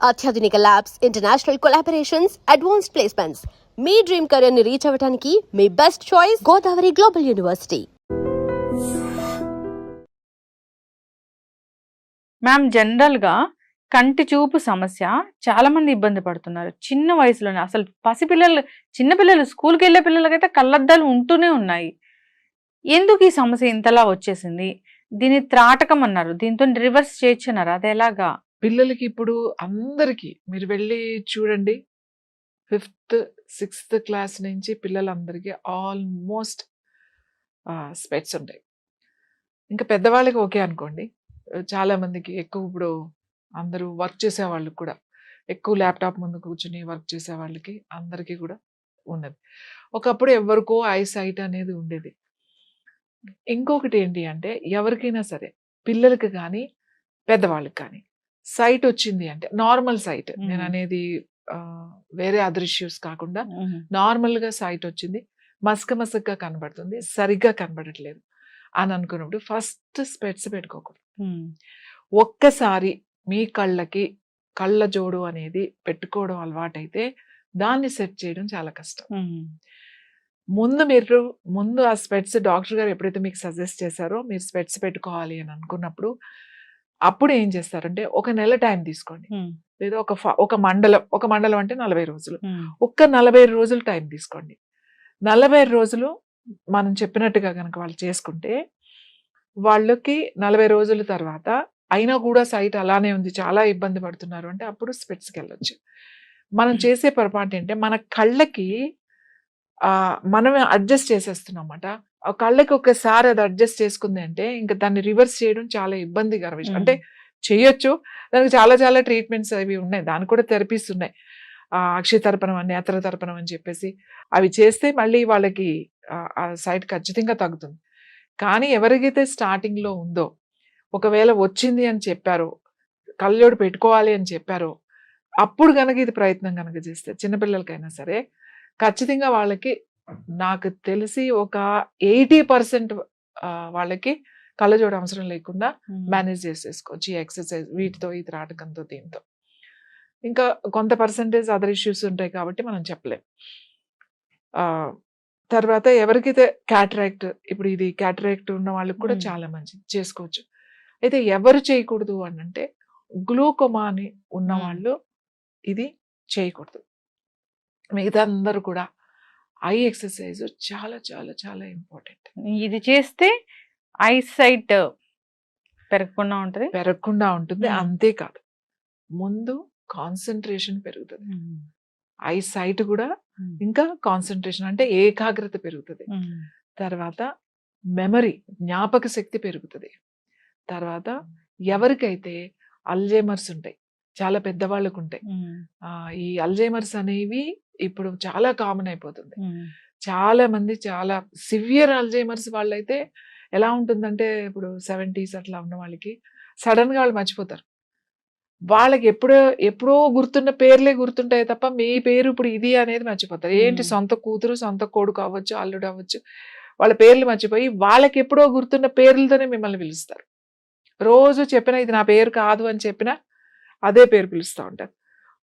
అత్యాధునిక labs, international collaborations, advanced placements. మీ dream career ని రీచ్ అవ్వడానికి మీ best choice Godavari global university. Ma'am, జనరల్గా కంటి చూపు సమస్య చాలా మంది ఇబ్బంది పడుతున్నారు చిన్న వయసులోనే. అసలు పసిపిల్లలు, చిన్నపిల్లలు, స్కూల్కి వెళ్ళే పిల్లలకైతే కళ్ళద్దాలు ఉంటూనే ఉన్నాయి. ఎందుకు ఈ సమస్య ఇంతలా వచ్చేసింది? దీని త్రాటకం అన్నారు, దీంతో రివర్స్ చేయొచ్చు అన్నారు, అది ఎలాగా? పిల్లలకి ఇప్పుడు అందరికీ మీరు వెళ్ళి చూడండి, 5th 6th క్లాస్ నుంచి పిల్లలందరికీ ఆల్మోస్ట్ స్పెట్స్ ఉంటాయి. ఇంకా పెద్దవాళ్ళకి ఓకే అనుకోండి. చాలా మందికి ఎక్కువ ఇప్పుడు అందరూ వర్క్ చేసే వాళ్ళకి కూడా ఎక్కువ ల్యాప్టాప్ ముందు కూర్చుని వర్క్ చేసే వాళ్ళకి అందరికీ కూడా ఉన్నది. ఒకప్పుడు ఎవరికో ఐ సైట్ అనేది ఉండేది. ఇంకొకటి ఏంటి అంటే ఎవరికైనా సరే, పిల్లలకి కానీ పెద్దవాళ్ళకి కానీ సైట్ వచ్చింది అంటే నార్మల్ సైట్, నేను అనేది వేరే అదర్ ఇష్యూస్ కాకుండా నార్మల్గా సైట్ వచ్చింది, మసకగా కనబడుతుంది, సరిగ్గా కనబడట్లేదు అని అనుకున్నప్పుడు ఫస్ట్ స్పెట్స్ పెట్టుకోకూడదు. ఒక్కసారి మీ కళ్ళకి కళ్ళ జోడు అనేది పెట్టుకోవడం అలవాటైతే దాన్ని సెట్ చేయడం చాలా కష్టం. ముందు ఆ స్పెట్స్ డాక్టర్ గారు ఎప్పుడైతే మీకు సజెస్ట్ చేశారో మీరు స్పెట్స్ పెట్టుకోవాలి అని అనుకున్నప్పుడు అప్పుడు ఏం చేస్తారంటే ఒక నెల టైం తీసుకోండి, లేదా ఒక మండలం అంటే 40 రోజులు, ఒక్క 40 రోజులు టైం తీసుకోండి. 40 రోజులు మనం చెప్పినట్టుగా కనుక వాళ్ళు చేసుకుంటే వాళ్ళకి 40 రోజుల తర్వాత అయినా కూడా సైట్ అలానే ఉంది, చాలా ఇబ్బంది పడుతున్నారు అంటే అప్పుడు స్పెట్స్కి వెళ్ళొచ్చు. మనం చేసే పొరపాటు ఏంటంటే మన కళ్ళకి మనమే అడ్జస్ట్ చేసేస్తున్నామన్నమాట. ఆ కళ్ళకి ఒకసారి అది అడ్జస్ట్ చేసుకుంది అంటే ఇంకా దాన్ని రివర్స్ చేయడం చాలా ఇబ్బందికర విషయం. అంటే చేయొచ్చు, దానికి చాలా చాలా ట్రీట్మెంట్స్ అవి ఉన్నాయి, దానికి కూడా థెరపీస్ ఉన్నాయి. అక్షయతర్పణం అని, నేత్రతర్పణం అని చెప్పేసి అవి చేస్తే మళ్ళీ వాళ్ళకి ఆ సైట్ ఖచ్చితంగా తగ్గుతుంది. కానీ ఎవరికైతే స్టార్టింగ్లో ఉందో, ఒకవేళ వచ్చింది అని చెప్పారో, కళ్ళజోడు పెట్టుకోవాలి అని చెప్పారో, అప్పుడు కనుక ఇది ప్రయత్నం కనుక చేస్తే చిన్నపిల్లలకైనా సరే ఖచ్చితంగా వాళ్ళకి నాకు తెలిసి ఒక 80% వాళ్ళకి కళ్ళజోడు అవసరం లేకుండా మేనేజ్ చేసేసుకోవచ్చు ఈ ఎక్సర్సైజ్ వీటితో, ఈ త్రాటకంతో, దీంతో. ఇంకా కొంత పర్సంటేజ్ అదర్ ఇష్యూస్ ఉంటాయి కాబట్టి మనం చెప్పలేం. తర్వాత ఎవరికైతే క్యాటరాక్ట్, ఇప్పుడు ఇది క్యాటరాక్ట్ ఉన్న వాళ్ళకి కూడా చాలా మంచిది, చేసుకోవచ్చు. అయితే ఎవరు చేయకూడదు అని అంటే గ్లూకోమా అని ఉన్న వాళ్ళు ఇది చేయకూడదు. మిగతా అందరూ కూడా ఐ ఎక్సర్సైజ్ చాలా చాలా చాలా ఇంపార్టెంట్. ఇది చేస్తే ఐ సైట్ పెరగకుండా ఉంటుంది. అంతేకాదు, ముందు కాన్సన్ట్రేషన్ పెరుగుతుంది, ఐ సైట్ కూడా ఇంకా కాన్సన్ట్రేషన్ అంటే ఏకాగ్రత పెరుగుతుంది. తర్వాత మెమరీ, జ్ఞాపక శక్తి పెరుగుతుంది. తర్వాత ఎవరికైతే అల్జైమర్స్ ఉంటాయి, చాలా పెద్దవాళ్ళకు ఉంటాయి, ఈ అల్జైమర్స్ అనేవి ఇప్పుడు చాలా కామన్ అయిపోతుంది. చాలా మంది చాలా సివియర్ అల్జైమర్స్ వాళ్ళైతే ఎలా ఉంటుందంటే, ఇప్పుడు 70s అట్లా ఉన్న వాళ్ళకి సడన్ గా వాళ్ళు మర్చిపోతారు. వాళ్ళకి ఎప్పుడో గుర్తున్న పేర్లే గుర్తుంటాయి తప్ప మీ పేరు ఇప్పుడు ఇది అనేది మర్చిపోతారు. ఏంటి, సొంత కూతురు, సొంత కొడుకు అవ్వచ్చు, అల్లుడు అవ్వచ్చు, వాళ్ళ పేర్లు మర్చిపోయి వాళ్ళకి ఎప్పుడో గుర్తున్న పేర్లతోనే మిమ్మల్ని పిలుస్తారు. రోజు చెప్పినా ఇది నా పేరు కాదు అని చెప్పినా అదే పేరు పిలుస్తూ ఉంటారు.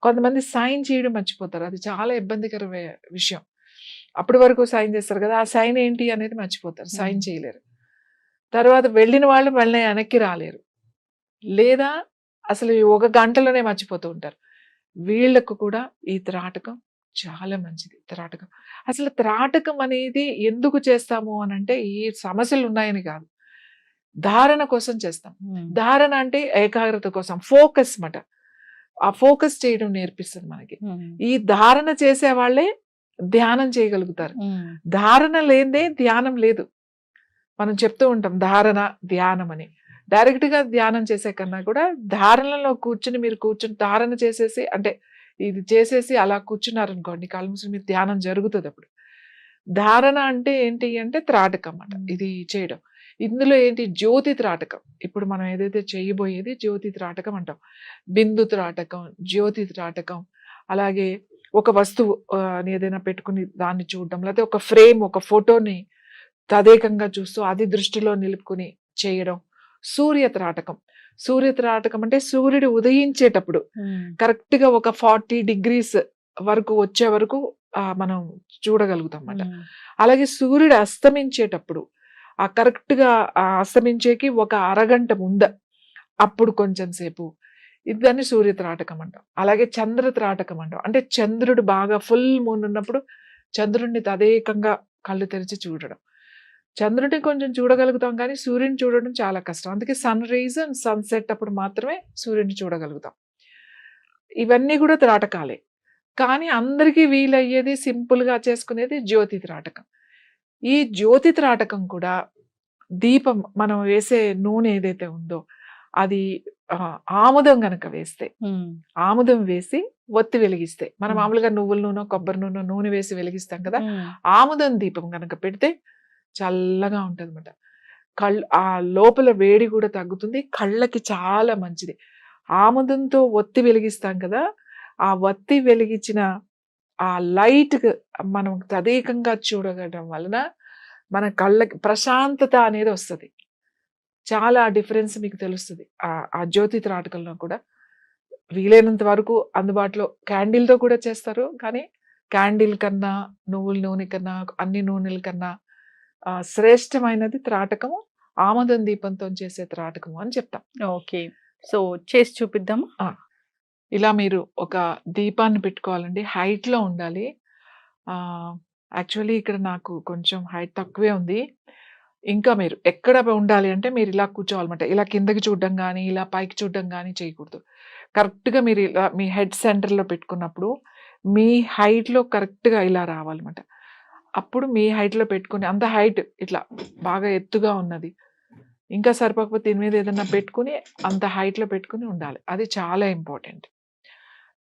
కొంతమంది సైన్ చేయడం మర్చిపోతారు, అది చాలా ఇబ్బందికర విషయం. అప్పటి వరకు సైన్ చేస్తారు కదా, ఆ సైన్ ఏంటి అనేది మర్చిపోతారు, సైన్ చేయలేరు. తర్వాత వెళ్ళిన వాళ్ళు మళ్ళీ వెనక్కి రాలేరు, లేదా అసలు ఒక గంటలోనే మర్చిపోతూ ఉంటారు. వీళ్ళకు కూడా ఈ త్రాటకం చాలా మంచిది. త్రాటకం అసలు త్రాటకం అనేది ఎందుకు చేస్తాము అని అంటే ఈ సమస్యలు ఉన్నాయని కాదు, ధారణ కోసం చేస్తాం. ధారణ అంటే ఏకాగ్రత కోసం, ఫోకస్ మాట. ఆ ఫోకస్ చేయడం నేర్పిస్తుంది మనకి. ఈ ధారణ చేసే వాళ్ళే ధ్యానం చేయగలుగుతారు. ధారణ లేదే ధ్యానం లేదు. మనం చెప్తూ ఉంటాం ధారణ, ధ్యానం అని. డైరెక్ట్ గా ధ్యానం చేసే కన్నా కూడా ధారణలో మీరు కూర్చుని ధారణ చేసేసి, అంటే ఇది చేసేసి అలా కూర్చున్నారనుకోండి, కళ్ళు మూసుకుని మీరు ధ్యానం జరుగుతుంది. అప్పుడు ధారణ అంటే ఏంటి అంటే త్రాటకం అన్నమాట. ఇది చేయడం, ఇందులో ఏంటి, జ్యోతి త్రాటకం. ఇప్పుడు మనం ఏదైతే చేయబోయేది జ్యోతి త్రాటకం అంటాం. బిందు త్రాటకం, జ్యోతి త్రాటకం. అలాగే ఒక వస్తువు ఏదైనా పెట్టుకుని దాన్ని చూడడం, లేకపోతే ఒక ఫ్రేమ్, ఒక ఫోటోని తదేకంగా చూస్తూ అది దృష్టిలో నిలుపుకుని చేయడం. సూర్య త్రాటకం, సూర్యత్రాటకం అంటే సూర్యుడు ఉదయించేటప్పుడు కరెక్ట్ గా ఒక 40 degrees వరకు వచ్చే వరకు మనం చూడగలుగుతాం అన్నమాట. అలాగే సూర్యుడు అస్తమించేటప్పుడు కరెక్ట్ గా అస్తమించేకి ఒక అరగంట ముంద అప్పుడు కొంచెం సేపు దాన్ని సూర్యత్రాటకం అంటాం. అలాగే చంద్రత్రాటకం అంటాం. అంటే చంద్రుడు బాగా ఫుల్ మూన్ ఉన్నప్పుడు చంద్రుడిని తదేకంగా కళ్ళు తెరిచి చూడడం. చంద్రుడిని కొంచెం చూడగలుగుతాం కానీ సూర్యుని చూడడం చాలా కష్టం. అందుకే సన్ రైజ్ అండ్ సన్సెట్ అప్పుడు మాత్రమే సూర్యుని చూడగలుగుతాం. ఇవన్నీ కూడా త్రాటకాలే. కానీ అందరికీ వీలయ్యేది సింపుల్గా చేసుకునేది జ్యోతి త్రాటకం. ఈ జ్యోతి త్రాటకం కూడా దీపం మనం వేసే నూనె ఏదైతే ఉందో అది ఆముదం గనక వేస్తే, ఆముదం వేసి ఒత్తి వెలిగిస్తే, మనం మామూలుగా నువ్వుల నూనె కొబ్బరి నూనె వేసి వెలిగిస్తాం కదా, ఆముదం దీపం గనక పెడితే చల్లగా ఉంటుంది అన్నమాట. ఆ లోపల వేడి కూడా తగ్గుతుంది, కళ్ళకి చాలా మంచిది. ఆముదంతో ఒత్తి వెలిగిస్తాం కదా, ఆ ఒత్తి వెలిగించిన ఆ లైట్ మనం తదేకంగా చూడగడం వలన మన కళ్ళకి ప్రశాంతత అనేది వస్తుంది. చాలా డిఫరెన్స్ మీకు తెలుస్తుంది ఆ జ్యోతి త్రాటకంలో కూడా. వీలైనంత వరకు అందుబాటులో క్యాండిల్తో కూడా చేస్తారు, కానీ క్యాండిల్ కన్నా నువ్వుల నూనె కన్నా అన్ని నూనెల కన్నా శ్రేష్టమైనది త్రాటకము ఆముదం దీపంతో చేసే త్రాటకము అని చెప్తాం. ఓకే, సో చేసి చూపిద్దామా? ఇలా మీరు ఒక దీపాన్ని పెట్టుకోవాలండి, హైట్లో ఉండాలి. యాక్చువల్లీ ఇక్కడ నాకు కొంచెం హైట్ తక్కువే ఉంది. ఇంకా మీరు ఎక్కడ ఉండాలి అంటే మీరు ఇలా కూర్చోవాలన్నమాట. ఇలా కిందకి చూడడం కానీ ఇలా పైకి చూడడం కానీ చేయకూడదు. కరెక్ట్గా మీరు ఇలా మీ హెడ్ సెంటర్లో పెట్టుకున్నప్పుడు మీ హైట్లో కరెక్ట్గా ఇలా రావాలన్నమాట. అప్పుడు మీ హైట్లో పెట్టుకుని అంత హైట్ ఇట్లా బాగా ఎత్తుగా ఉన్నది ఇంకా సరిపోకపోతే దీని మీద ఏదన్నా పెట్టుకుని అంత హైట్లో పెట్టుకుని ఉండాలి. అది చాలా ఇంపార్టెంట్.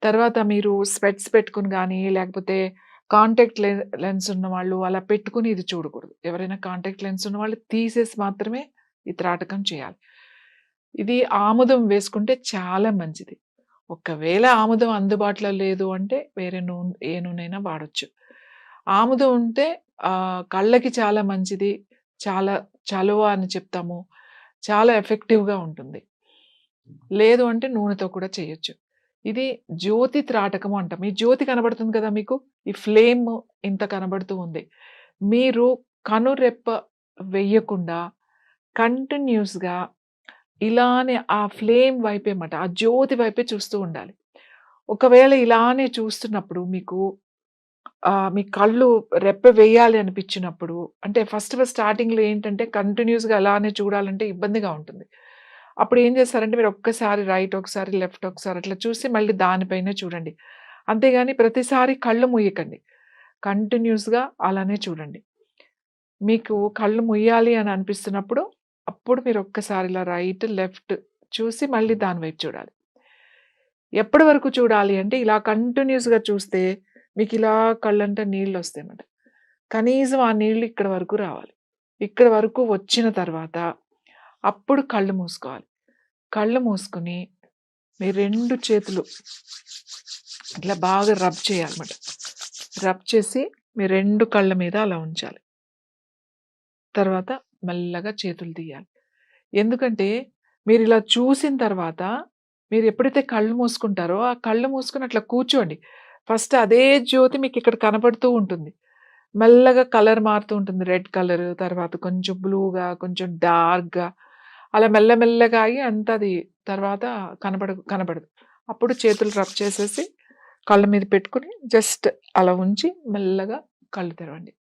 తర్వాత మీరు స్పెట్స్ పెట్టుకుని కానీ లేకపోతే కాంటాక్ట్ లెన్స్ ఉన్న వాళ్ళు అలా పెట్టుకుని ఇది చూడకూడదు. ఎవరైనా కాంటాక్ట్ లెన్స్ ఉన్న వాళ్ళు తీసేసి మాత్రమే ఈ త్రాటకం చేయాలి. ఇది ఆముదం వేసుకుంటే చాలా మంచిది. ఒకవేళ ఆముదం అందుబాటులో లేదు అంటే వేరే నూనె ఏ నూనెైనా వాడచ్చు. ఆముదం ఉంటే కళ్ళకి చాలా మంచిది, చాలా చలువ అని చెప్తాము, చాలా ఎఫెక్టివ్గా ఉంటుంది. లేదు అంటే నూనెతో కూడా చేయొచ్చు. ఇది జ్యోతి త్రాటకము అంటాం. ఈ జ్యోతి కనబడుతుంది కదా మీకు, ఈ ఫ్లేమ్ ఇంత కనబడుతూ ఉంది. మీరు కనురెప్ప వెయ్యకుండా కంటిన్యూస్గా ఇలానే ఆ ఫ్లేమ్ వైపే మాట, ఆ జ్యోతి వైపే చూస్తూ ఉండాలి. ఒకవేళ ఇలానే చూస్తున్నప్పుడు మీకు మీ కళ్ళు రెప్ప వేయాలి అనిపించినప్పుడు, అంటే ఫస్ట్ స్టార్టింగ్లో ఏంటంటే కంటిన్యూస్గా అలానే చూడాలంటే ఇబ్బందిగా ఉంటుంది. అప్పుడు ఏం చేస్తారంటే మీరు ఒక్కసారి రైట్, ఒకసారి లెఫ్ట్, ఒకసారి అట్లా చూసి మళ్ళీ దానిపైనే చూడండి. అంతేగాని ప్రతిసారి కళ్ళు ముయ్యకండి, కంటిన్యూస్గా అలానే చూడండి. మీకు కళ్ళు ముయ్యాలి అని అనిపిస్తున్నప్పుడు అప్పుడు మీరు ఒక్కసారి ఇలా రైట్ లెఫ్ట్ చూసి మళ్ళీ దాని వైపు చూడాలి. ఎప్పటి వరకు చూడాలి అంటే ఇలా కంటిన్యూస్గా చూస్తే మీకు ఇలా కళ్ళంటే నీళ్ళు వస్తాయి అన్నమాట. కనీసం ఆ నీళ్ళు ఇక్కడ వరకు రావాలి. ఇక్కడ వరకు వచ్చిన తర్వాత అప్పుడు కళ్ళు మూసుకోవాలి. కళ్ళు మూసుకుని మీ 2 చేతులు ఇట్లా బాగా రబ్ చేయాలన్నమాట. రబ్ చేసి మీ 2 కళ్ళ మీద అలా ఉంచాలి. తర్వాత మెల్లగా చేతులు తీయాలి. ఎందుకంటే మీరు ఇలా చూసిన తర్వాత మీరు ఎప్పుడైతే కళ్ళు మూసుకుంటారో ఆ కళ్ళు మూసుకుని అట్లా కూర్చోండి. ఫస్ట్ అదే జ్యోతి మీకు ఇక్కడ కనబడుతూ ఉంటుంది. మెల్లగా కలర్ మారుతూ ఉంటుంది. రెడ్ కలర్, తర్వాత కొంచెం బ్లూగా, కొంచెం డార్క్గా, అలా మెల్లమెల్లగా అయ్యి అంతా అది తర్వాత కనబడదు. అప్పుడు చేతులు రబ్ చేసేసి కళ్ళ మీద పెట్టుకుని జస్ట్ అలా ఉంచి మెల్లగా కళ్ళు తెరవండి.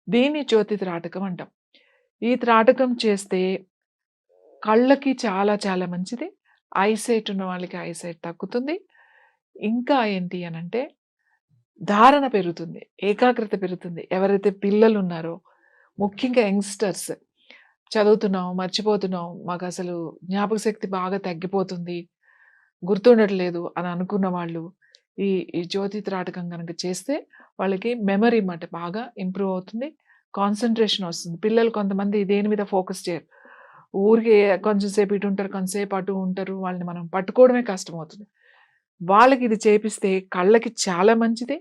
దీన్ని జ్యోతి త్రాటకం అంటాం. ఈ త్రాటకం చేస్తే కళ్ళకి చాలా చాలా మంచిది. ఐసైట్ ఉన్న వాళ్ళకి ఐసైట్ తగ్గుతుంది. ఇంకా ఏంటి అనంటే ధారణ పెరుగుతుంది, ఏకాగ్రత పెరుగుతుంది. ఎవరైతే పిల్లలు ఉన్నారో, ముఖ్యంగా యంగ్స్టర్స్, చదువుతున్నాం మర్చిపోతున్నాం, మాకు అసలు జ్ఞాపక శక్తి బాగా తగ్గిపోతుంది, గుర్తుండట్లేదు అని అనుకున్న వాళ్ళు ఈ జ్యోతి త్రాటకం కనుక చేస్తే వాళ్ళకి మెమరీ మాట బాగా ఇంప్రూవ్ అవుతుంది, కాన్సన్ట్రేషన్ వస్తుంది. పిల్లలు కొంతమంది దేని మీద ఫోకస్ చేయరు, ఊరికి కొంచెం సేపు ఇటు ఉంటారు, కొంతసేపు అటు ఉంటారు, వాళ్ళని మనం పట్టుకోవడమే కష్టమవుతుంది. వాళ్ళకి ఇది చేపిస్తే కళ్ళకి చాలా మంచిది,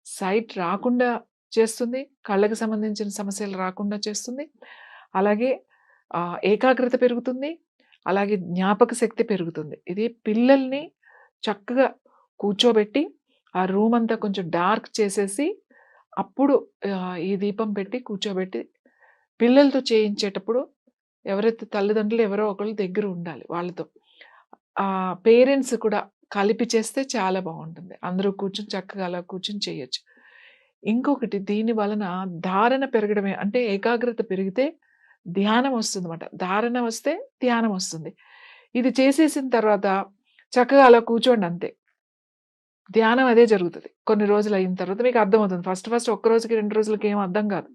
సైట్ రాకుండా చేస్తుంది, కళ్ళకి సంబంధించిన సమస్యలు రాకుండా చేస్తుంది. అలాగే ఏకాగ్రత పెరుగుతుంది, అలాగే జ్ఞాపక శక్తి పెరుగుతుంది. ఇది పిల్లల్ని చక్కగా కూర్చోబెట్టి ఆ రూమ్ అంతా కొంచెం డార్క్ చేసేసి అప్పుడు ఈ దీపం పెట్టి కూర్చోబెట్టి పిల్లలతో చేయించేటప్పుడు ఎవరైతే తల్లిదండ్రులు ఎవరో ఒకళ్ళు దగ్గర ఉండాలి వాళ్ళతో. పేరెంట్స్ కూడా కలిపి చేస్తే చాలా బాగుంటుంది. అందరూ కూర్చొని చక్కగా అలా కూర్చొని చేయొచ్చు. ఇంకొకటి దీని వలన ధారణ పెరగడమే, అంటే ఏకాగ్రత పెరిగితే ధ్యానం వస్తుందన్నమాట. ధారణ వస్తే ధ్యానం వస్తుంది. ఇది చేసేసిన తర్వాత చక్కగా అలా కూర్చోండి అంతే. ధ్యానం అదే జరుగుతుంది. కొన్ని రోజులు అయిన తర్వాత మీకు అర్థమవుతుంది. ఫస్ట్ ఒక్క రోజుకి 2 రోజులకి ఏం అర్థం కాదు.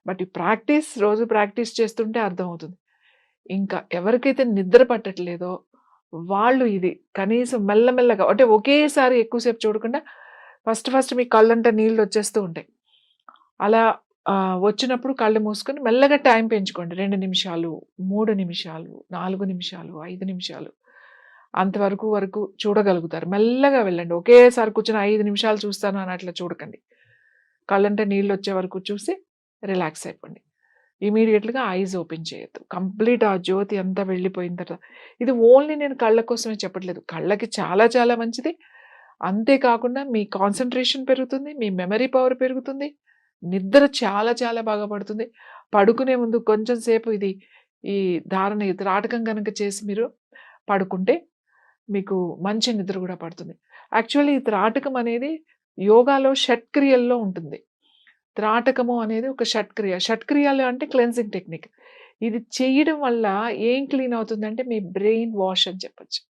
బట్ ఈ రోజు ప్రాక్టీస్ చేస్తుంటే అర్థమవుతుంది. ఇంకా ఎవరికైతే నిద్ర పట్టట్లేదో వాళ్ళు ఇది కనీసం మెల్లమెల్లగా, అంటే ఒకేసారి ఎక్కువసేపు చూడకుండా ఫస్ట్ మీ కళ్ళంట నీళ్ళు వచ్చేస్తూ ఉంటాయి. అలా వచ్చినప్పుడు కళ్ళు మూసుకొని మెల్లగా టైం పెంచుకోండి. 2 నిమిషాలు, 3 నిమిషాలు, 4 నిమిషాలు, 5 నిమిషాలు వరకు చూడగలుగుతారు. మెల్లగా వెళ్ళండి. ఒకేసారి కూర్చొని 5 నిమిషాలు చూస్తాను అని అట్లా చూడకండి. కళ్ళంట నీళ్ళు వచ్చే వరకు చూసి రిలాక్స్ అయిపోండి. ఇమీడియట్‌గా ఐస్ ఓపెన్ చేయొద్దు. కంప్లీట్ ఆ జ్యోతి అంతా వెళ్ళిపోయిన తర్వాత, ఇది ఓన్లీ నేను కళ్ళ కోసమే చెప్పట్లేదు. కళ్ళకి చాలా చాలా మంచిది. అంతేకాకుండా మీ కాన్సంట్రేషన్ పెరుగుతుంది, మీ మెమరీ పవర్ పెరుగుతుంది, నిద్ర చాలా చాలా బాగా పడుతుంది. పడుకునే ముందు కొంచెం సేపు ఈ త్రాటకం కనుక చేసి మీరు పడుకుంటే మీకు మంచి నిద్ర కూడా పడుతుంది. యాక్చువల్లీ ఈ త్రాటకం అనేది యోగాలో షట్క్రియల్లో ఉంటుంది. త్రాటకము అనేది ఒక షట్క్రియలు అంటే క్లెన్సింగ్ టెక్నిక్. ఇది చేయడం వల్ల ఏం క్లీన్ అవుతుందంటే మీ బ్రెయిన్ వాష్ అని చెప్పొచ్చు.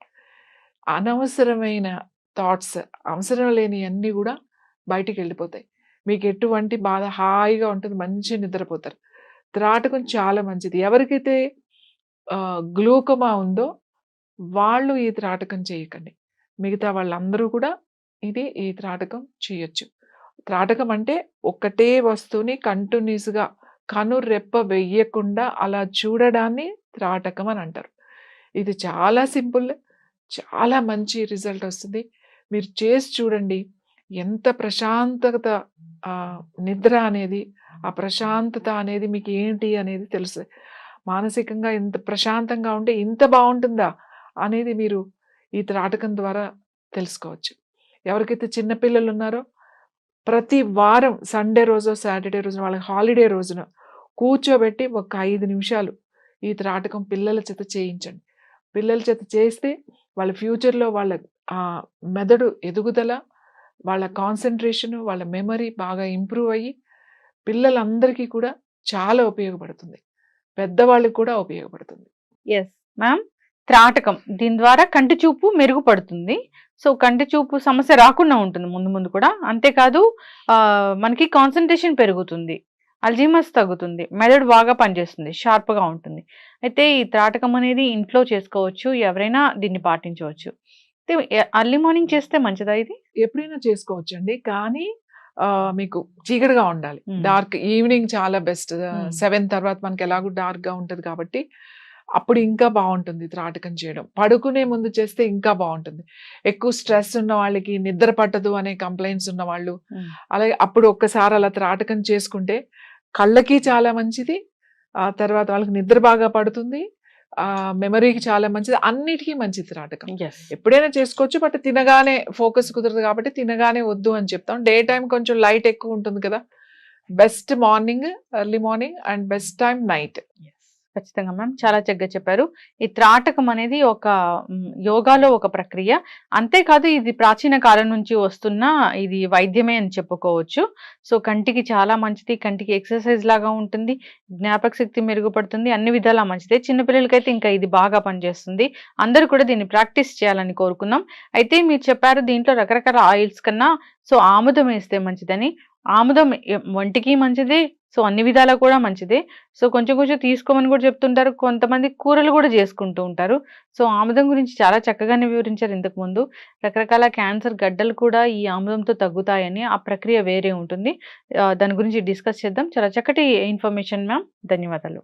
అనవసరమైన థాట్స్, అవసరం లేని అన్నీ కూడా బయటికి వెళ్ళిపోతాయి. మీకు ఎటువంటి బాధ, హాయిగా ఉంటుంది, మంచి నిద్రపోతారు. త్రాటకం చాలా మంచిది. ఎవరికైతే గ్లూకోమా ఉందో వాళ్ళు ఈ త్రాటకం చేయకండి. మిగతా వాళ్ళందరూ కూడా ఈ త్రాటకం చేయొచ్చు. త్రాటకం అంటే ఒకటే వస్తువుని కంటిన్యూస్గా కనురెప్ప వెయ్యకుండా అలా చూడడాన్ని త్రాటకం అని అంటారు. ఇది చాలా సింపుల్, చాలా మంచి రిజల్ట్ వస్తుంది. మీరు చేసి చూడండి. ఎంత ప్రశాంతత, నిద్ర అనేది, ఆ ప్రశాంతత అనేది మీకు ఏంటి అనేది తెలుస్తుంది. మానసికంగా ఇంత ప్రశాంతంగా ఉంటే ఇంత బాగుంటుందా అనేది మీరు ఈ త్రాటకం ద్వారా తెలుసుకోవచ్చు. ఎవరికైతే చిన్నపిల్లలు ఉన్నారో ప్రతి వారం సండే రోజు, సాటర్డే రోజున, వాళ్ళకి హాలిడే రోజున కూర్చోబెట్టి ఒక 5 నిమిషాలు ఈ త్రాటకం పిల్లల చేత చేయించండి. పిల్లల చేత చేస్తే వాళ్ళ ఫ్యూచర్లో వాళ్ళ మెదడు ఎదుగుదల, వాళ్ళ కాన్సన్ట్రేషన్, వాళ్ళ మెమరీ బాగా ఇంప్రూవ్ అయ్యి పిల్లలందరికీ కూడా చాలా ఉపయోగపడుతుంది. పెద్దవాళ్ళకి కూడా ఉపయోగపడుతుంది. Yes ma'am. త్రాటకం దీని ద్వారా కంటి చూపు మెరుగుపడుతుంది. సో కంటి చూపు సమస్య రాకుండా ఉంటుంది ముందు కూడా. అంతేకాదు మనకి కాన్సన్ట్రేషన్ పెరుగుతుంది, అల్జీమర్స్ తగ్గుతుంది, మెదడు బాగా పనిచేస్తుంది, షార్ప్గా ఉంటుంది. అయితే ఈ త్రాటకం అనేది ఇంట్లో చేసుకోవచ్చు, ఎవరైనా దీన్ని పాటించవచ్చు. అర్లీ మార్నింగ్ చేస్తే మంచిదా? ఇది ఎప్పుడైనా చేసుకోవచ్చు అండి, కానీ మీకు చీకటిగా ఉండాలి. డార్క్ ఈవినింగ్ చాలా బెస్ట్. 7 తర్వాత మనకి ఎలాగో డార్క్గా ఉంటుంది కాబట్టి అప్పుడు ఇంకా బాగుంటుంది త్రాటకం చేయడం. పడుకునే ముందు చేస్తే ఇంకా బాగుంటుంది. ఎక్కువ స్ట్రెస్ ఉన్న వాళ్ళకి, నిద్ర పట్టదు అనే కంప్లైంట్స్ ఉన్న వాళ్ళు, అలాగే అప్పుడు ఒక్కసారి అలా త్రాటకం చేసుకుంటే కళ్ళకి చాలా మంచిది, ఆ తర్వాత వాళ్ళకి నిద్ర బాగా పడుతుంది, మెమరీకి చాలా మంచిది, అన్నిటికీ మంచిది త్రాటకం. ఎప్పుడైనా చేసుకోవచ్చు, బట్ తినగానే ఫోకస్ కుదరదు కాబట్టి తినగానే వద్దు అని చెప్తాం. డే టైం కొంచెం లైట్ ఎక్కువ ఉంటుంది కదా. Best morning, early morning, and best time night. ఖచ్చితంగా మ్యామ్, చాలా చక్కగా చెప్పారు. ఈ త్రాటకం అనేది ఒక యోగాలో ఒక ప్రక్రియ. అంతేకాదు ఇది ప్రాచీన కాలం నుంచి వస్తున్న ఇది వైద్యమే అని చెప్పుకోవచ్చు. సో కంటికి చాలా మంచిది, కంటికి ఎక్సర్సైజ్ లాగా ఉంటుంది, జ్ఞాపక శక్తి మెరుగుపడుతుంది, అన్ని విధాలా మంచిదే. చిన్నపిల్లలకైతే ఇంకా ఇది బాగా పనిచేస్తుంది. అందరూ కూడా దీన్ని ప్రాక్టీస్ చేయాలని కోరుకున్నాం. అయితే మీరు చెప్పారు దీంట్లో రకరకాల ఆయిల్స్ కన్నా సో ఆముదం వేస్తే మంచిదని. ఆముదం వంటికి మంచిదే, సో అన్ని విధాలా కూడా మంచిదే. సో కొంచెం తీసుకోమని కూడా చెప్తుంటారు. కొంతమంది కూరలు కూడా చేసుకుంటూ ఉంటారు. సో ఆముదం గురించి చాలా చక్కగానే వివరించారు ఇంతకు ముందు. రకరకాల క్యాన్సర్ గడ్డలు కూడా ఈ ఆముదంతో తగ్గుతాయని, ఆ ప్రక్రియ వేరే ఉంటుంది. దాని గురించి డిస్కస్ చేద్దాం. చాలా చక్కటి ఇన్ఫర్మేషన్ మ్యామ్, ధన్యవాదాలు.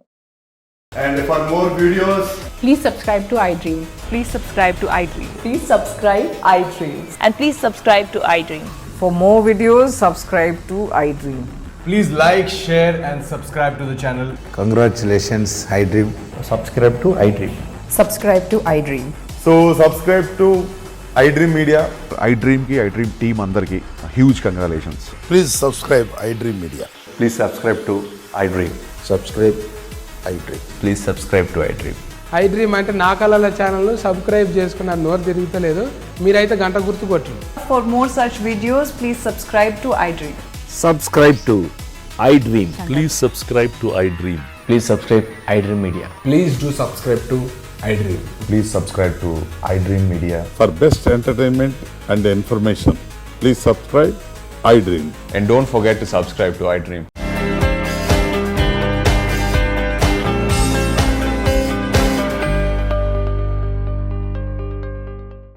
And for more videos, please subscribe to iDream. Please subscribe to iDream. Please subscribe iDream. And please subscribe to iDream. For more videos, subscribe to iDream. please like, share and subscribe to the channel. Congratulations, iDream. Subscribe to iDream. Subscribe to iDream. So subscribe to iDream Media. iDream కి iDream team అందరికి huge congratulations. Please subscribe iDream Media. Please subscribe to iDream. Subscribe iDream. Please subscribe to iDream. iDream అంటే నా కళల ఛానల్ను subscribe చేసుకున్న నోరు తిరుగుతలేదు, మీరైతే గంట గుర్తు కొట్టండి. For more such videos, please subscribe to iDream. Subscribe to iDream. Please subscribe to iDream. Please subscribe iDream Media. Please do subscribe to iDream. Please subscribe to iDream media. For best entertainment and information, please subscribe iDream. And don't forget to subscribe to iDream.